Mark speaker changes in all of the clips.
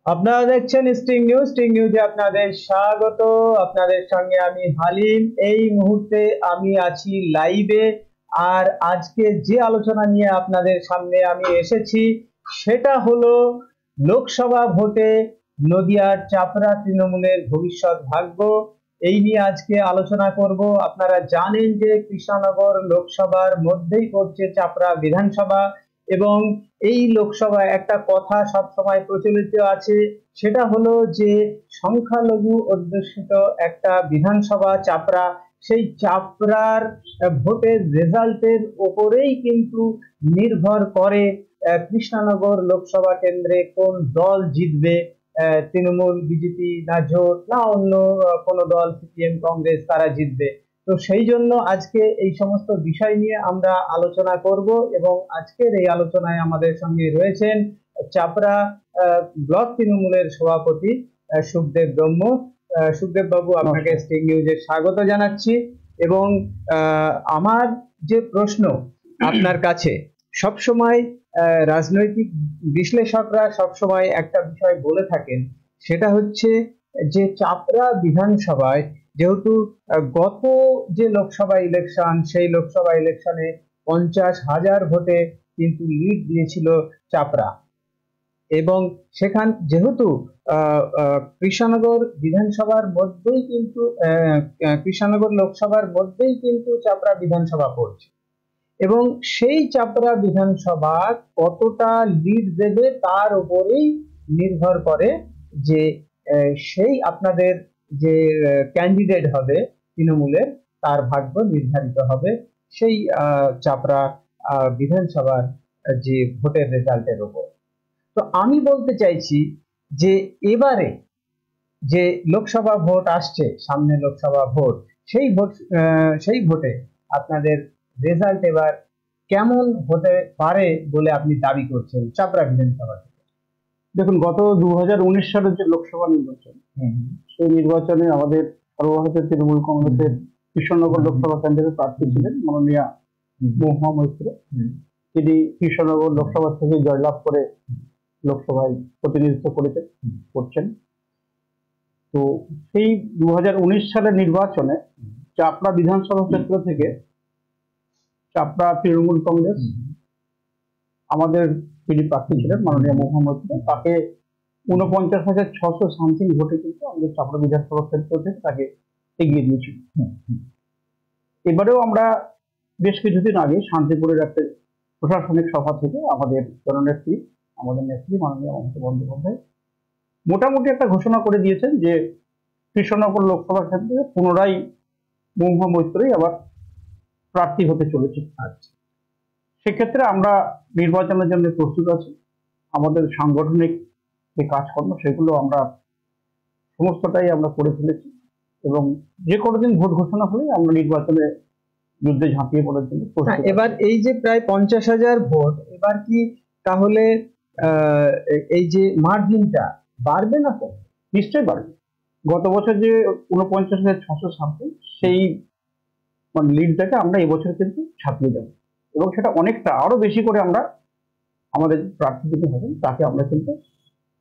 Speaker 1: আপনারা দেখছেন স্টিং নিউজে আপনাদের স্বাগত। আপনাদের সঙ্গে আমি হালিম। এই মুহূর্তে আমি আছি লাইভে। আর আজকে যে আলোচনা নিয়ে আপনাদের সামনে আমি এসেছি সেটা হলো লোকসভা ভোটে নদিয়ার চাপড়া তৃণমূলের ভবিষ্যৎ ভাগ্য। এই নিয়ে আজকে আলোচনা করব। আপনারা জানেন যে কৃষ্ণনগর লোকসভার মধ্যেই পড়ছে চাপড়া বিধানসভা, এবং এই লোকসভায় একটা কথা সব সময় প্রচলিত আছে, সেটা হলো যে সংখ্যালঘু অধ্যুষিত একটা বিধানসভা চাপড়া। সেই চাপড়ার ভোটের রেজাল্টের ওপরেই কিন্তু নির্ভর করে কৃষ্ণনগর লোকসভা কেন্দ্রে কোন দল জিতবে, তৃণমূল, বিজেপি না জোট না অন্য কোনো দল, সিপিএম, কংগ্রেস, তারা জিতবে। তো সেই জন্য আজকে এই সমস্ত বিষয় নিয়ে আমরা আলোচনা করব, এবং আজকের এই আলোচনায় আমাদের সঙ্গে রয়েছেন চাপড়া ব্লক তৃণমূলের সভাপতি সুখদেব ব্রহ্ম। সুখদেব বাবু, আপনাকে স্টিং নিউজে স্বাগত জানাচ্ছি। এবং আমার যে প্রশ্ন আপনার কাছে, সবসময় রাজনৈতিক বিশ্লেষকরা সবসময় একটা বিষয় বলে থাকেন, সেটা হচ্ছে যে চাপড়া বিধানসভায় যেহেতু গত যে লোকসভা ইলেকশন, সেই লোকসভা ইলেকশনে 50,000 ভোটে কিন্তু লিড দিয়েছিল চাপড়া, এবং সেখান যেহেতু কৃষ্ণনগর বিধানসভার মধ্যেই কিন্তু কৃষ্ণনগর লোকসভার মধ্যেই কিন্তু চাপড়া বিধানসভা পড়ছে, এবং সেই চাপড়া বিধানসভা কতটা লিড দেবে তার উপরেই নির্ভর করে যে সেই আপনাদের যে ক্যান্ডিডেট হবে তৃণমূলের, তার ভাগ্য নির্ধারিত হবে সেই চাপড়া বিধানসভার যে ভোটের রেজাল্টের উপর। তো আমি বলতে চাইছি যে এবারে যে লোকসভা ভোট আসছে, সামনে লোকসভা ভোট, সেই ভোটে আপনাদের রেজাল্ট এবার কেমন হতে পারে বলে আপনি দাবি করছেন চাপড়া বিধানসভা থেকে?
Speaker 2: দেখুন, গত 2019 সালের যে লোকসভা নির্বাচন, সেই নির্বাচনে আমাদের সর্বভারতীয় তৃণমূল কংগ্রেসের কৃষ্ণনগর লোকসভা কেন্দ্রের প্রার্থী ছিলেন মাননীয়া মহুয়া মৈত্র। তিনি কৃষ্ণনগর লোকসভা থেকে জয়লাভ করে লোকসভায় প্রতিনিধিত্ব করছেন। তো সেই 2019 সালের নির্বাচনে চাপড়া বিধানসভা ক্ষেত্র থেকে চাপড়া তৃণমূল কংগ্রেস আমাদের যিনি প্রার্থী ছিলেন মাননীয় মহুয়া মৈত্র, তাকে 49,600 সামথিং ভোটে কিন্তু আমাদের চাপড়া বিধানসভা ক্ষেত্র থেকে তাকে এগিয়ে দিয়েছিল। এবারেও আমরা বেশ কিছুদিন আগে শান্তিপুরের একটা প্রশাসনিক সভা থেকে আমাদের জননেত্রী, আমাদের নেত্রী মাননীয় মমতা বন্দ্যোপাধ্যায় মোটামুটি একটা ঘোষণা করে দিয়েছেন যে কৃষ্ণনগর লোকসভা ক্ষেত্রে পুনরায় মহুয়া মৈত্রই আবার প্রার্থী হতে চলেছে। সেক্ষেত্রে আমরা নির্বাচনের জন্য প্রস্তুত আছি। আমাদের সাংগঠনিক যে কাজকর্ম সেগুলো আমরা সমস্তটাই আমরা করে ফেলেছি, এবং যে কোনো দিন ভোট ঘোষণা হলে আমরা নির্বাচনে যুদ্ধে ঝাঁপিয়ে পড়ার জন্য প্রস্তুত।
Speaker 1: এবার এই যে প্রায় 50,000 ভোট, এবার কি তাহলে এই যে মার্জিনটা বাড়বে না? তো
Speaker 2: নিশ্চয়ই বাড়বে। গত বছর যে 49,600 সামথিং, সেই লিডটাকে আমরা এবছর কিন্তু ছাপিয়ে যাবো, এবং সেটা অনেকটা আরো বেশি করে আমরা আমাদের প্রার্থী যিনি হবেন তাকে আমরা কিন্তু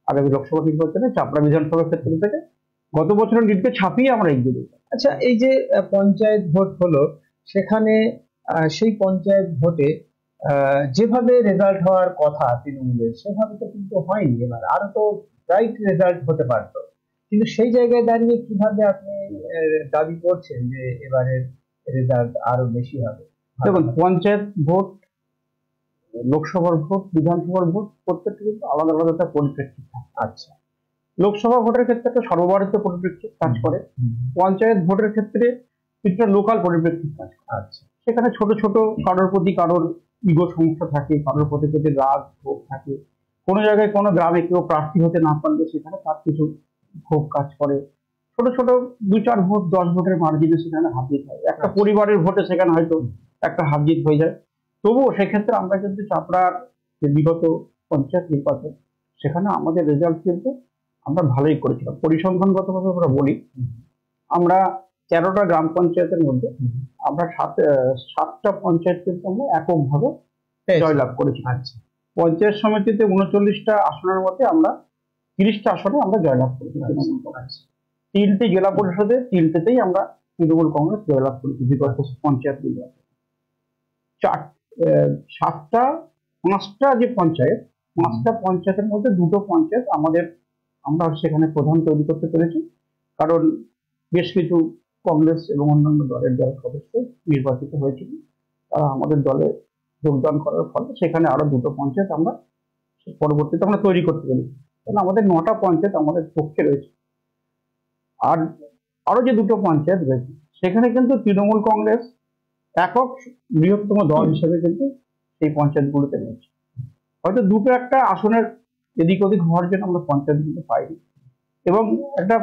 Speaker 2: আগামী লোকসভা নির্বাচনে চাপড়া বিধানসভা ক্ষেত্র থেকে গত বছরের লিডকে ছাপিয়ে আমরা এগিয়ে দেবো।
Speaker 1: আচ্ছা, এই যে পঞ্চায়েত ভোট হলো, সেখানে সেই পঞ্চায়েত ভোটে যেভাবে রেজাল্ট হওয়ার কথা তৃণমূলের, সেভাবে তো কিন্তু হয়নি। এবার আরো তো ব্রাইট রেজাল্ট হতে পারতো, কিন্তু সেই জায়গায় দাঁড়িয়ে কিভাবে আপনি দাবি করছেন যে এবারের রেজাল্ট আরো বেশি হবে?
Speaker 2: দেখুন, পঞ্চায়েত ভোট, লোকসভার ভোট, বিধানসভার ভোট প্রত্যেকটা কিন্তু আলাদা আলাদা একটা পরিপ্রেক্ষিত থাকে।
Speaker 1: আচ্ছা,
Speaker 2: লোকসভা ভোটের ক্ষেত্রে একটা সর্বভারতীয় পরিপ্রেক্ষিত কাজ করে, পঞ্চায়েত ভোটের ক্ষেত্রে কিছুটা লোকাল পরিপ্রেক্ষিত কাজ করে।
Speaker 1: আচ্ছা,
Speaker 2: সেখানে ছোট ছোট কারোর প্রতি কারোর ইগো সমস্যা থাকে, কারোর প্রতি রাগ ক্ষোভ থাকে। কোনো জায়গায় কোনো গ্রামে কেউ প্রার্থী হতে না পারলে সেখানে তার কিছু ক্ষোভ কাজ করে। ছোট ছোট 2-4 ভোট, 10 ভোটের মার্জিনে সেখানে হার জিত হয়। একটা পরিবারের ভোটে সেখানে হয়তো একটা হার জিত হয়ে যায়। তবুও সেক্ষেত্রে আমরা কিন্তু চাপড়ার যে বিগত পঞ্চায়েত নির্বাচন, সেখানে আমাদের রেজাল্ট কিন্তু আমরা ভালোই করেছিলাম। পরিসংখ্যানগতভাবে আমরা বলি, আমরা 13টা গ্রাম পঞ্চায়েতের মধ্যে আমরা 7টা পঞ্চায়েত কিন্তু আমরা এককভাবে জয়লাভ করেছি।
Speaker 1: আচ্ছা,
Speaker 2: পঞ্চায়েত সমিতিতে 39টা আসনের মধ্যে আমরা 30টা আসনে আমরা জয়লাভ করেছি তৃণমূল কংগ্রেস। 3টে জেলা পরিষদে 3টেতেই আমরা তৃণমূল কংগ্রেস জয়লাভ করেছি বিগত পঞ্চায়েত নির্বাচন। 5টা যে পঞ্চায়েত, 5টা পঞ্চায়েতের মধ্যে 2টো পঞ্চায়েত আমরা সেখানে প্রধান তৈরি করতে পেরেছি, কারণ বেশ কিছু কংগ্রেস এবং অন্যান্য দলের যারা সদস্য নির্বাচিত হয়েছিল তারা আমাদের দলে যোগদান করার ফলে সেখানে আরো 2টো পঞ্চায়েত আমরা পরবর্তীতে আমরা তৈরি করতে পেরেছি। কারণ আমাদের 9টা পঞ্চায়েত আমাদের পক্ষে রয়েছে। আর আরো যে 2টো পঞ্চায়েত রয়েছে সেখানে কিন্তু তৃণমূল কংগ্রেস একক বৃহত্তম দল হিসেবে কিন্তু সেই পঞ্চায়েতগুলোতে রয়েছে। হয়তো 2টো-1টা আসনের এদিক ওদিক হওয়ার জন্য আমরা পঞ্চায়েতগুলো পাইনি, এবং একটা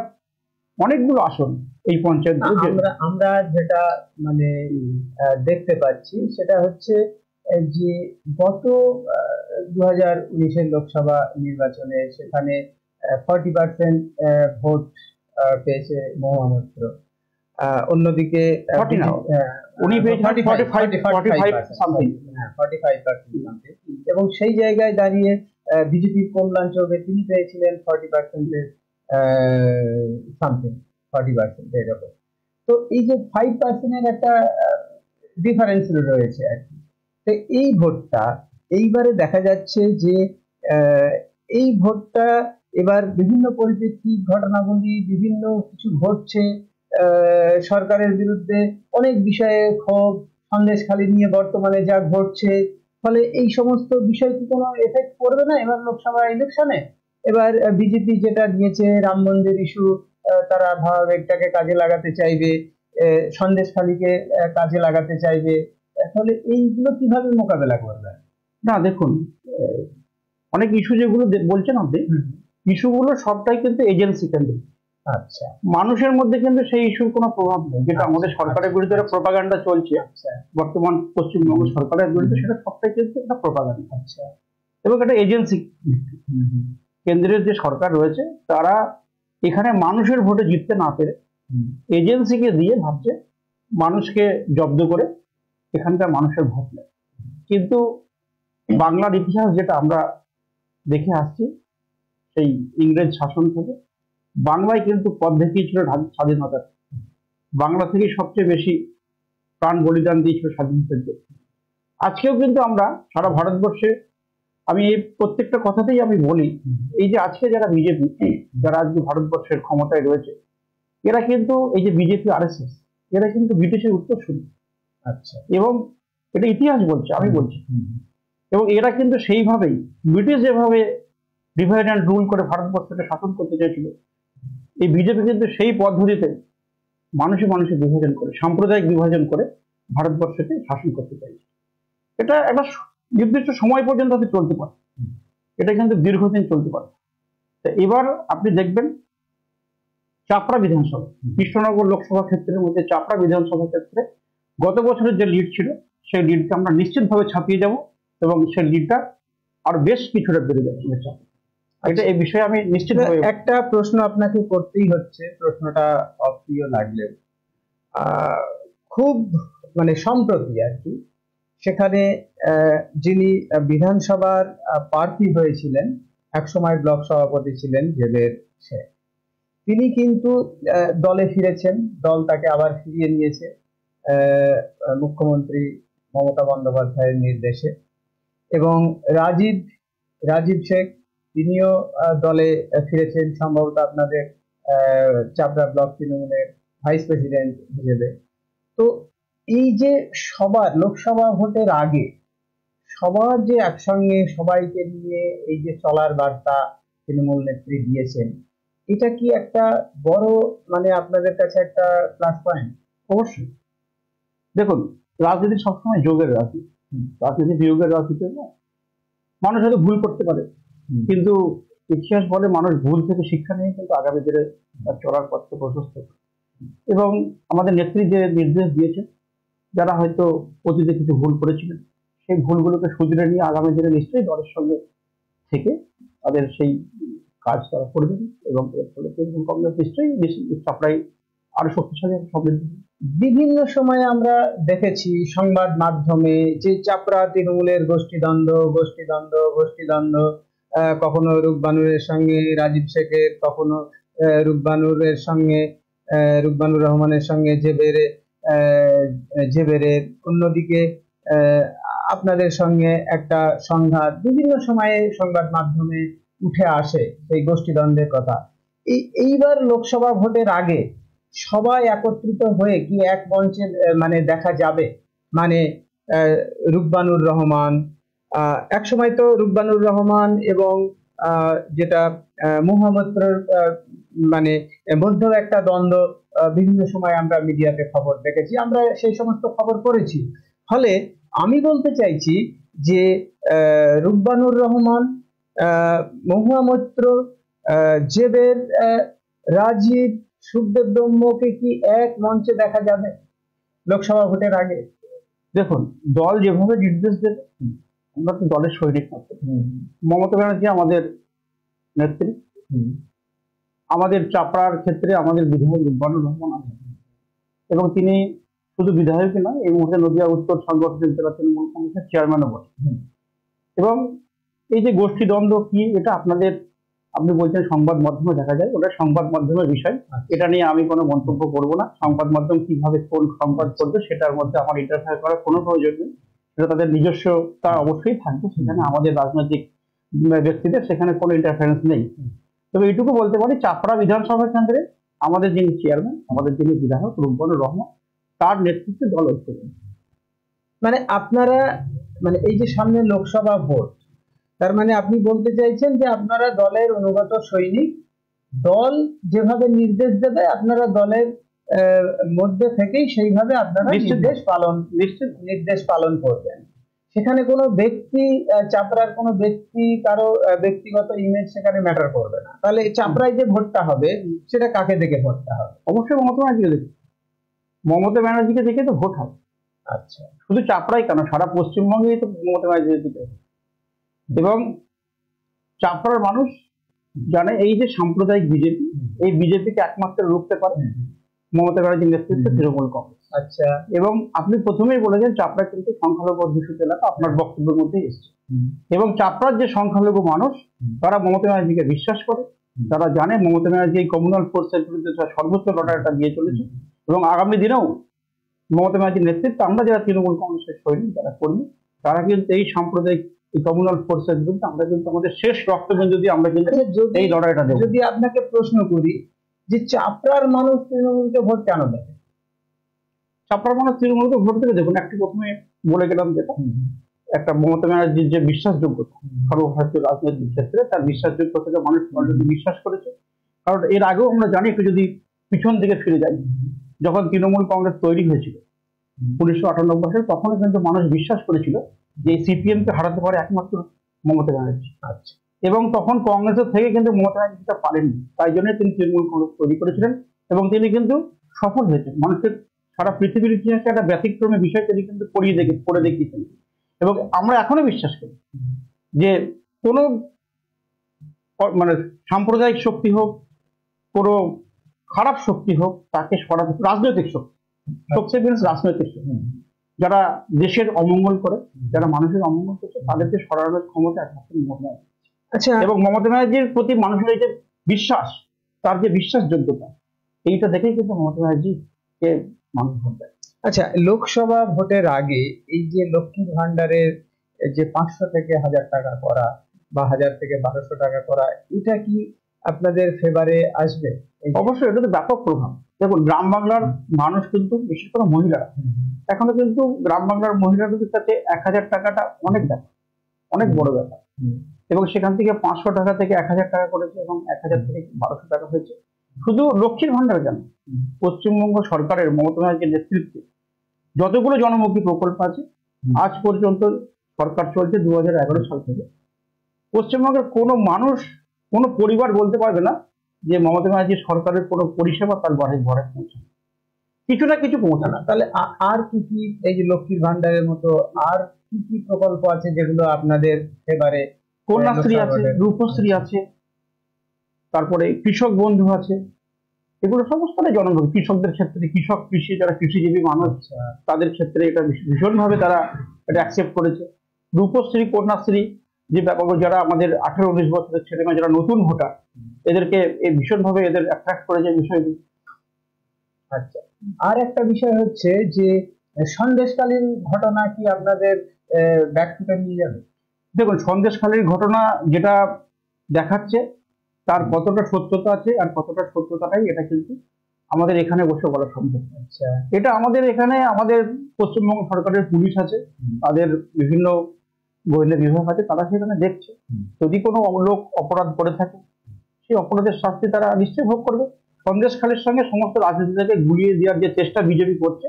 Speaker 2: অনেকগুলো আসন এই পঞ্চায়েতগুলো
Speaker 1: আমরা যেটা মানে দেখতে পাচ্ছি সেটা হচ্ছে যে গত 2019-এর লোকসভা নির্বাচনে সেখানে 40% ভোট পেয়েছে মহামন্ত্র, অন্যদিকে
Speaker 2: উনি পেয়েছেন 45%
Speaker 1: এবং সেই জায়গায় দাঁড়িয়ে বিজেপির কল্যাণ চৌবে তিনি পেয়েছিলেন 40% সামথিং, 40% এরকম। তো এই যে 5% একটা ডিফারেন্স রয়েছে আর কি। তো এই ভোটটা এইবারে দেখা যাচ্ছে যে এই ভোটটা এবার বিভিন্ন পরিপ্রেক্ষিত ঘটনাগুলি বিভিন্ন কিছু ঘটছে, সরকারের বিরুদ্ধে অনেক বিষয়ে ক্ষোভ সন্দেশখালী নিয়ে বর্তমানে যা ঘটছে, ফলে এই সমস্ত বিষয় কি কোনো এফেক্ট করবে না এবার লোকসভা ইলেকশনে? এবার বিজেপি যেটা নিয়েছে রাম মন্দির ইস্যু, তারা ভাবাবেগটাকে কাজে লাগাতে চাইবে, সন্দেশখালীকে কাজে লাগাতে চাইবে, ফলে এইগুলো কিভাবে মোকাবেলা করবে?
Speaker 2: না দেখুন, অনেক ইস্যু যেগুলো বলছেন আপনি, ইস্যুগুলো সবটাই কিন্তু এজেন্সি কেন্দ্রিক।
Speaker 1: আচ্ছা,
Speaker 2: মানুষের মধ্যে কিন্তু সেই ইস্যুর কোনো প্রভাব নেই। যেটা আমাদের সরকারের বিরুদ্ধে প্রপাগান্ডা চলছে বর্তমান পশ্চিমবঙ্গ সরকারের বিরুদ্ধে, সেটা সবটাই কিন্তু একটা প্রপাগান্ডা।
Speaker 1: আচ্ছা,
Speaker 2: এবং একটা এজেন্সি কেন্দ্রের যে সরকার রয়েছে তারা এখানে মানুষের ভোটে জিততে না পেরে এজেন্সিকে দিয়ে ভাবছে মানুষকে জব্দ করে এখানকার মানুষের ভোট নেয়। কিন্তু বাংলার ইতিহাস যেটা আমরা দেখে আসছি সেই ইংরেজ শাসন থেকে, বাংলায় কিন্তু পথ দেখিয়েছিল স্বাধীনতা। বাংলা থেকে সবচেয়ে বেশি প্রাণ বলিদান দিয়েছিল স্বাধীনতার জন্য। আজকেও কিন্তু আমরা সারা ভারতবর্ষে, আমি এই প্রত্যেকটা কথাতেই আমি বলি, এই যে আজকে যারা বিজেপি, যারা আজকে ভারতবর্ষের ক্ষমতায় রয়েছে, এরা কিন্তু এই যে বিজেপি RSS, এরা কিন্তু ব্রিটিশের উত্তরসূরি।
Speaker 1: আচ্ছা,
Speaker 2: এবং এটা ইতিহাস বলছে, আমি বলছি। এবং এরা কিন্তু সেইভাবেই ব্রিটিশ যেভাবে ডিভাইড অ্যান্ড রুল করে ভারতবর্ষকে শাসন করতে চাইছিল, এই বিজেপি কিন্তু সেই পদ্ধতিতে মানুষে মানুষে বিভাজন করে, সাম্প্রদায়িক বিভাজন করে ভারতবর্ষকে শাসন করতে চাইছে। এটা একটা নির্দিষ্ট সময় পর্যন্ত চলতে পারে, এটা কিন্তু দীর্ঘদিন চলতে পারে। এবার আপনি দেখবেন চাপড়া বিধানসভা, কৃষ্ণনগর লোকসভা ক্ষেত্রের মধ্যে চাপড়া বিধানসভা ক্ষেত্রে গত বছরের যে লিড ছিল সেই লিডকে আমরা নিশ্চিতভাবে ছাপিয়ে যাব, এবং সেই লিডটা আর বেশ কিছুটা বেড়ে যাবে। এটা এই বিষয়ে আমি নিশ্চিতভাবে
Speaker 1: একটা প্রশ্ন আপনাকে করতেই হচ্ছে, প্রশ্নটা অপ্রিয় লাগলেও খুব মানে সম্প্রতি আর কি, সেখানে যিনি বিধানসভার প্রার্থী হয়েছিলেন, একসময় ব্লক সভাপতি ছিলেন জেবের সে, তিনি কিন্তু দলে ফিরেছেন, দল তাকে আবার ফিরিয়ে নিয়েছে মুখ্যমন্ত্রী মমতা বন্দ্যোপাধ্যায়ের নির্দেশে। এবং রাজীব শেখ তিনিও দলে ফিরেছেন, সম্ভবত আপনাদের চাপড়া ব্লক তৃণমূলের ভাইস প্রেসিডেন্ট হিসেবে। তো এই যে সবার লোকসভা ভোটের আগে সবার যে একসঙ্গে সবাইকে নিয়ে এই যে চলার বার্তা তৃণমূল নেত্রী দিয়েছেন, এটা কি একটা বড় মানে আপনাদের কাছে একটা প্লাস পয়েন্ট?
Speaker 2: অবশ্যই। দেখুন, রাজনীতি সবসময় যোগের রাজনীতি, রাজনীতি বিয়োগের রাজনীতি না। মানুষ হয়তো ভুল করতে পারে, কিন্তু ইতিহাস বলে মানুষ ভুল থেকে শিক্ষা নিয়ে কিন্তু আগামী দিনে চলার পথকে প্রশস্ত করে। এবং আমাদের নেত্রী যে নির্দেশ দিয়েছে, যারা হয়তো অতীতে কিছু ভুল করেছিলেন সেই ভুলগুলোকে শুধরে নিয়ে আগামী দিনে নিশ্চয়ই দলের সঙ্গে থেকে তাদের সেই কাজ তারা করবেন, এবং এর ফলে তৃণমূল কংগ্রেস নিশ্চয়ই চাপড়াই আরো শক্তিশালী সমৃদ্ধ।
Speaker 1: বিভিন্ন সময় আমরা দেখেছি সংবাদ মাধ্যমে যে চাপড়া তৃণমূলের গোষ্ঠীদ্বন্দ্ব, কখনো রূপবানুরের সঙ্গে রাজীব শেখের, কখনো রূপবানুরের সঙ্গে রূপবানুর রহমানের সঙ্গে জেবেরের, অন্যদিকে আহ, আপনাদের সঙ্গে একটা সংঘাত বিভিন্ন সময়ে সংবাদ মাধ্যমে উঠে আসে সেই গোষ্ঠীদ্বন্দ্বের কথা। এইবার লোকসভা ভোটের আগে সবাই একত্রিত হয়ে কি এক মঞ্চে মানে দেখা যাবে? মানে রূপবানুর রহমান, এক সময় তো রূপবানুর রহমান এবং যেটা মুহাম্মদপুরের মানে মধ্যে একটা দ্বন্দ্ব বিভিন্ন সময় আমরা মিডিয়াতে খবর দেখেছি, আমরা সেই সমস্ত খবর করেছি। ফলে আমি বলতে চাইছি যে রূপবানুর রহমান, মহুয়া মৈত্র, জেবের, রাজীব, সুখদেব ব্রহ্মকে কি এক মঞ্চে দেখা যাবে লোকসভা ভোটের আগে?
Speaker 2: দেখুন, দল যেভাবে নির্দেশ দেবে, আমরা তো দলের সৈনিক মাত্র। মমতা ব্যানার্জি আমাদের নেত্রী, আমাদের চাপড়ার ক্ষেত্রে আমাদের বিধায়ক রূপবানুর রহমান আছেন, এবং তিনি শুধু বিধায়কই নয়, এই মুহূর্তে নদিয়া উত্তর সাংগঠনিক জেলা তৃণমূল কংগ্রেসের চেয়ারম্যানও বটে। এবং এই যে গোষ্ঠী দ্বন্দ্ব কি, এটা আপনাদের, আপনি বলছেন সংবাদ মাধ্যমে দেখা যায়, ওটা সংবাদ মাধ্যমের বিষয়, এটা নিয়ে আমি কোনো মন্তব্য করব না। সংবাদ মাধ্যম কিভাবে কোন সংবাদ করবে সেটার মধ্যে আমার ইন্টারফেয়ার করার কোনো প্রয়োজন নেই, সেটা তাদের নিজস্বতা অবশ্যই থাকবে, সেখানে আমাদের রাজনৈতিক ব্যক্তিদের সেখানে কোনো ইন্টারফারেন্স নেই। তবে এইটুকু বলতে পারি, চাপড়া বিধানসভা কেন্দ্রে আমাদের যিনি চেয়ারম্যান, আমাদের যিনি বিধায়ক রূপবানুর রহমান, তার নেতৃত্বে দল ঐক্য।
Speaker 1: মানে আপনারা, মানে এই যে সামনে লোকসভা ভোট, তার মানে আপনি বলতে চাইছেন যে আপনারা দলের অনুগত সৈনিক, দল যেভাবে নির্দেশ দেবে আপনারা দলের মধ্যে থেকেই সেইভাবে আপনারা নির্দেশ পালন করবেন। সেখানে কোনো ব্যক্তি, চাপড়ার কোনো ব্যক্তি, কারো ব্যক্তিগত ইমেজ সেখানে ম্যাটার করবে না। তাহলে চাপড়ায় যে ভোটটা হবে সেটা কাকে দেখে ভোটটা হবে?
Speaker 2: অবশ্যই মমতা ব্যানার্জিকে দেখে, মমতা ব্যানার্জিকে দেখে তো ভোট হবে।
Speaker 1: আচ্ছা,
Speaker 2: শুধু চাপড়াই কেন, সারা পশ্চিমবঙ্গেই তো মমতা ব্যানার্জিকে দিতে হবে। এবং চাপড়ার মানুষ জানে এই যে সাম্প্রদায়িক বিজেপি, এই বিজেপিকে একমাত্র রুখতে পারে মমতা ব্যানার্জির নেতৃত্বে তৃণমূল কংগ্রেস।
Speaker 1: আচ্ছা,
Speaker 2: এবং আপনি প্রথমেই বলেছেন চাপড়া কিন্তু সংখ্যালঘু অধ্যুষিত এলাকা, আপনার বক্তব্যের মধ্যে এসেছে। এবং চাপড়ার যে সংখ্যালঘু মানুষ, তারা মমতা ব্যানার্জিকে বিশ্বাস করে, তারা জানে মমতা ব্যানার্জি এই কমিউনাল ফোর্সের বিরুদ্ধে সর্বোচ্চ লড়াইটা দিয়ে চলেছে, এবং আগামী দিনেও মমতা ব্যানার্জির নেতৃত্বে আমরা যারা তৃণমূল কংগ্রেসের সৈনিক, যারা কর্মী, তারা কিন্তু এই সাম্প্রদায়িক কমিউনাল ফোর্সের বিরুদ্ধে আমরা কিন্তু আমাদের শেষ রক্তবিন্দু দিয়ে আমরা কিন্তু এই লড়াইটা দেব।
Speaker 1: যদি আপনাকে প্রশ্ন করি যে চাপড়ার মানুষ তৃণমূলকে ভোট কেন দেবে?
Speaker 2: চাপড়ার মানুষ তৃণমূলকে ভোট দেবে, দেখুন, একটু প্রথমে বলে গেলাম যেটা, একটা মমতা ব্যানার্জির যে বিশ্বাসযোগ্যতা সর্বভারতীয় রাজনৈতিক ক্ষেত্রে, তার বিশ্বাসযোগ্যতাকে মানুষ অলরেডি বিশ্বাস করেছে। কারণ এর আগেও আমরা জানি, একটু যদি পিছন দিকে ফিরে যাই, যখন তৃণমূল কংগ্রেস তৈরি হয়েছিল 1998 সালে, তখনও কিন্তু মানুষ বিশ্বাস করেছিল যে সিপিএম কে হারাতে পারে একমাত্র মমতা ব্যানার্জি।
Speaker 1: আচ্ছা,
Speaker 2: এবং তখন কংগ্রেসের থেকে কিন্তু মমতা ব্যানার্জিটা পারেননি, তাই জন্য তিনি তৃণমূল কংগ্রেস তৈরি করেছিলেন, এবং তিনি কিন্তু সফল হয়েছেন। মানুষের সারা পৃথিবীর ইতিহাসে একটা ব্যতিক্রমী বিষয় তিনি কিন্তু করে দেখিয়েছেন। এবং আমরা এখনো বিশ্বাস করি যে কোনো মানে সাম্প্রদায়িক শক্তি হোক, কোনো খারাপ শক্তি হোক, তাকে সরাতে, রাজনৈতিক শক্তি, রাজনৈতিক শক্তি যারা দেশের অমঙ্গল করে, যারা মানুষের অমঙ্গল করছে, তাদেরকে সরানোর ক্ষমতা একমাত্র মমতা ব্যানার্জি।
Speaker 1: আচ্ছা,
Speaker 2: এবং মমতা ব্যানার্জির প্রতি মানুষের এই যে বিশ্বাস, তার যে বিশ্বাসযোগ্যতা, এইটা দেখেই কিন্তু মমতা ব্যানার্জিকে মানুষ ভোট দেয়।
Speaker 1: আচ্ছা, লোকসভা ভোটের আগে এই যে লক্ষ্মীর ভান্ডারের যে 500 থেকে 1000 টাকা করা বা 1000 থেকে 1200 টাকা করা, এটা কি আপনাদের ফেভারে আসবে?
Speaker 2: অবশ্যই, এটা তো ব্যাপক প্রভাব। দেখুন, গ্রাম বাংলার মানুষ কিন্তু, বিশেষ করে মহিলারা, এখনো কিন্তু গ্রাম বাংলার মহিলাদের কাছে 1000 টাকাটা অনেক ব্যাপার, অনেক বড় ব্যাপার। এবং সেখান থেকে 500 টাকা থেকে 1000 টাকা করেছে, এবং 1000 থেকে 1200 টাকা হয়েছে। শুধু লক্ষ্মীর ভান্ডার কেন, পশ্চিমবঙ্গ সরকারের মমতা ব্যানার্জির নেতৃত্বে যতগুলো জনমুখী প্রকল্প আছে, আজ পর্যন্ত সরকার চলছে 2011 সাল থেকে, পশ্চিমবঙ্গের কোনো মানুষ, কোনো পরিবার বলতে পারবে না যে মমতা ব্যানার্জির সরকারের কোনো পরিষেবা তার ঘরে ঘরে পৌঁছানো, কিছু না কিছু পৌঁছানো।
Speaker 1: তাহলে আর কি কি, এই যে লক্ষ্মীর ভান্ডারের মতো আর কি কি প্রকল্প আছে যেগুলো আপনাদের ফেভারে?
Speaker 2: কন্যাশ্রী আছে, রূপশ্রী আছে, তারপরে কৃষক বন্ধু আছে, এগুলো সমস্ত জনগণ, কৃষকদের ক্ষেত্রে, কৃষি যারা কৃষিজীবী মানুষ, তাদের ক্ষেত্রে এটা ভীষণভাবে তারা এটা অ্যাকসেপ্ট করেছে। রূপশ্রী, কন্যাশ্রী, যে ব্যাপারগুলো, যারা আমাদের 18-19 বছরের ছেলেমেয়ে যারা নতুন ভোটার, এদেরকে ভীষণভাবে এদের অ্যাট্রাক্ট করে যে বিষয়গুলো।
Speaker 1: আচ্ছা, আর একটা বিষয় হচ্ছে যে সন্দেশকালীন ঘটনা কি আপনাদের ব্যাখ্যাটা নিয়ে যাবে?
Speaker 2: দেখুন, সন্দেশখালীর ঘটনা যেটা দেখাচ্ছে তার কতটা সত্যতা আছে আর কতটা সত্যতাটাই, এটা কিন্তু আমাদের এখানে বসে বলা সম্ভব।
Speaker 1: আচ্ছা,
Speaker 2: এটা আমাদের এখানে আমাদের পশ্চিমবঙ্গ সরকারের পুলিশ আছে, তাদের বিভিন্ন গোয়েন্দা বিভাগ আছে, তারা সেখানে দেখছে। যদি কোনো লোক অপরাধ করে থাকে, সেই অপরাধের শাস্তি তারা নিশ্চয়ই ভোগ করবে। সন্দেশখালীর সঙ্গে সমস্ত রাজনীতিটাকে গুলিয়ে দেওয়ার যে চেষ্টা বিজেপি করছে,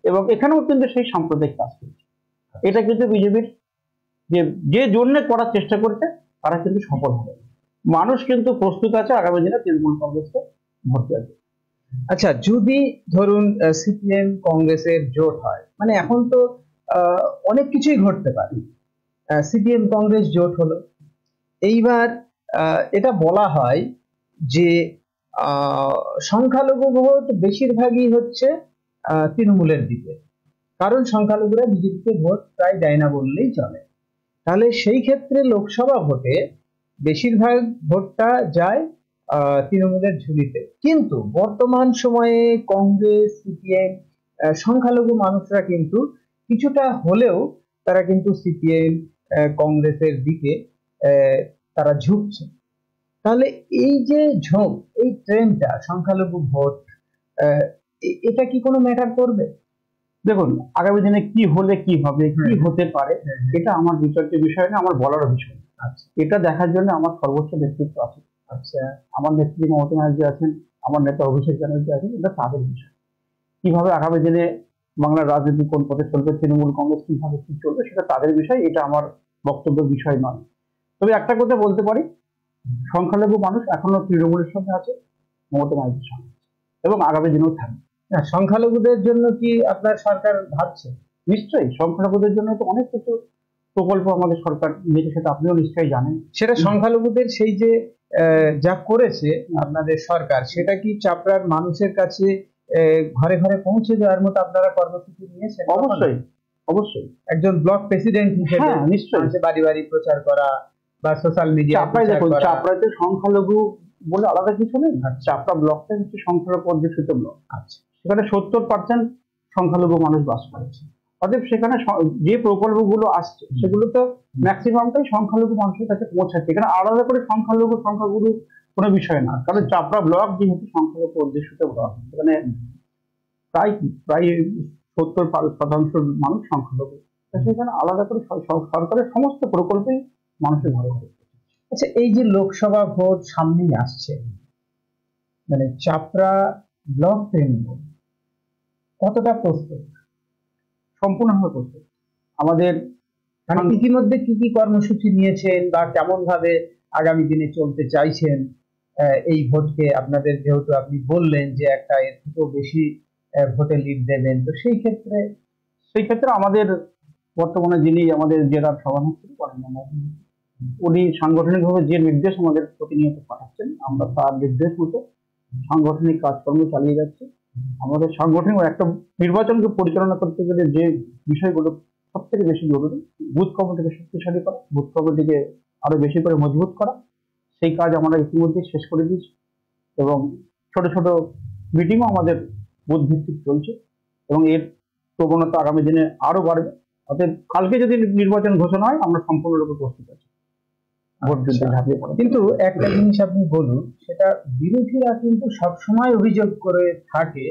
Speaker 2: এবং এখানেও কিন্তু সেই সাম্প্রদায়িক কাজ করছে, এটা কিন্তু বিজেপির যে জন্য করার চেষ্টা করছে তারা কিন্তু সফল হবে। মানুষ কিন্তু প্রস্তুত আছে আগামী দিনে তৃণমূল কংগ্রেসকে ভোট দেওয়ার।
Speaker 1: আচ্ছা, যদি ধরুন সিপিএম কংগ্রেসের জোট হয়, মানে এখন তো অনেক কিছুই ঘটতে পারে। সিপিএম কংগ্রেস জোট হলো, এইবার এটা বলা হয় যে সংখ্যালঘু ভোট বেশিরভাগই হচ্ছে তৃণমূলের দিকে, কারণ সংখ্যালঘুরা বিজেপিকে ভোট প্রায় দেয় না বললেই চলে। তাহলে সেই ক্ষেত্রে লোকসভা ভোটে বেশিরভাগ ভোটটা যায় তৃণমূলের ঝুলিতে। কিন্তু বর্তমান সময়ে কংগ্রেস, সিপিএম, সংখ্যালঘু মানুষরা কিন্তু কিছুটা হলেও তারা কিন্তু সিপিএম কংগ্রেসের দিকে তারা ঝুঁকছে। তাহলে এই যে ঝোঁক, এই ট্রেন্ডটা সংখ্যালঘু ভোট, এটা কি কোনো ম্যাটার করবে?
Speaker 2: দেখুন, আগামী দিনে কি হলে কি হবে, কি হতে পারে, এটা আমার বিচার্য বিষয় না, আমার বলার বিষয়।
Speaker 1: আচ্ছা,
Speaker 2: এটা দেখার জন্য আমার সর্বোচ্চ নেতৃত্ব আছে।
Speaker 1: আচ্ছা,
Speaker 2: আমার নেত্রী মমতা ব্যানার্জি আছেন, আমার নেতা অভিষেক ব্যানার্জি আছেন, এটা তাদের বিষয়। কিভাবে আগামী দিনে বাংলার রাজনীতি কোন পথে চলবে, তৃণমূল কংগ্রেস কিভাবে কি চলবে, সেটা তাদের বিষয়, এটা আমার বক্তব্যের বিষয় নয়। তবে একটা কথা বলতে পারি, সংখ্যালঘু মানুষ এখনো তৃণমূলের সঙ্গে আছে, মমতা ব্যানার্জির সঙ্গে, এবং আগামী দিনেও থাকবে।
Speaker 1: সংখ্যালঘুদের জন্য কি আপনার সরকার ভাবছে?
Speaker 2: নিশ্চয়ই, সংখ্যালঘুদের জন্য তো অনেক কিছু প্রকল্প আমাদের সরকার নিয়েছে, সেটা আপনিও নিশ্চয়ই জানেন।
Speaker 1: সেটা সংখ্যালঘুদের সেই যে যা করেছে আপনাদের সরকার, সেটা কি চাপড়ার মানুষের কাছে ঘরে ঘরে পৌঁছে দেওয়ার মতো আপনারা কর্মসূচি নিয়েছেন?
Speaker 2: অবশ্যই, অবশ্যই।
Speaker 1: একজন ব্লক প্রেসিডেন্ট হিসেবে
Speaker 2: নিশ্চয়ই
Speaker 1: বাড়ি বাড়ি প্রচার করা বা সোশ্যাল মিডিয়া।
Speaker 2: চাপড়াতে সংখ্যালঘু বলে আলাদা কিছু নেই, চাপড়া ব্লকটা হচ্ছে সংখ্যালঘু অধ্যুষিত ব্লক।
Speaker 1: আচ্ছা,
Speaker 2: সেখানে 70% সংখ্যালঘু মানুষ বাস করেছে। অতএব সেখানে যে প্রকল্পগুলো আসছে সেগুলো তো ম্যাক্সিমামটাই সংখ্যালঘু মানুষের কাছে পৌঁছাচ্ছে। এখানে আলাদা করে সংখ্যালঘু সংখ্যাগুরু কোনো বিষয় না, কারণ চাপড়া ব্লক যেহেতু সংখ্যালঘু অধ্যুষিত ব্লক, সেখানে প্রায় 70% মানুষ সংখ্যালঘু। সেখানে আলাদা করে সরকারের সমস্ত প্রকল্পই মানুষের ঘরে ঘরে।
Speaker 1: আচ্ছা, এই যে লোকসভা ভোট সামনেই আসছে, মানে চাপড়া ব্লক তৃণমূল কতটা প্রস্তুত?
Speaker 2: সম্পূর্ণভাবে প্রস্তুত। আমাদের
Speaker 1: ইতিমধ্যে কি কি কর্মসূচি নিয়েছেন বা কেমন ভাবে আগামী দিনে চলতে চাইছেন এই ভোটকে? আপনাদের যেহেতু আপনি বললেন যে একটা এর থেকেও বেশি ভোটে লিড দেবেন, তো সেই ক্ষেত্রে
Speaker 2: আমাদের বর্তমানে যিনি আমাদের জেলার সভানেত্রী উনি সাংগঠনিকভাবে যে নির্দেশ আমাদের প্রতিনিয়ত পাঠাচ্ছেন, আমরা তার নির্দেশ মতো সাংগঠনিক কাজকর্ম চালিয়ে যাচ্ছি। আমাদের সাংগঠনিক একটা নির্বাচনকে পরিচালনা করতে গেলে যে বিষয়গুলো সব থেকে বেশি জরুরি, বুথ কমিটিকে শক্তিশালী করা, বুথ কমিটিকে আরো বেশি করে মজবুত করা, সেই কাজ আমরা ইতিমধ্যে শেষ করে দিয়েছি, এবং ছোট ছোট মিটিংও আমাদের বুথ ভিত্তিক চলছে, এবং এর প্রবণতা আগামী দিনে আরো বাড়বে। অতএব কালকে যদি নির্বাচন ঘোষণা হয়, আমরা সম্পূর্ণরূপে প্রস্তুত আছি।
Speaker 1: কিন্তু একটা জিনিস আপনি বলুন, সেটা বিরোধীরা কিন্তু সবসময় অভিযোগ করে থাকে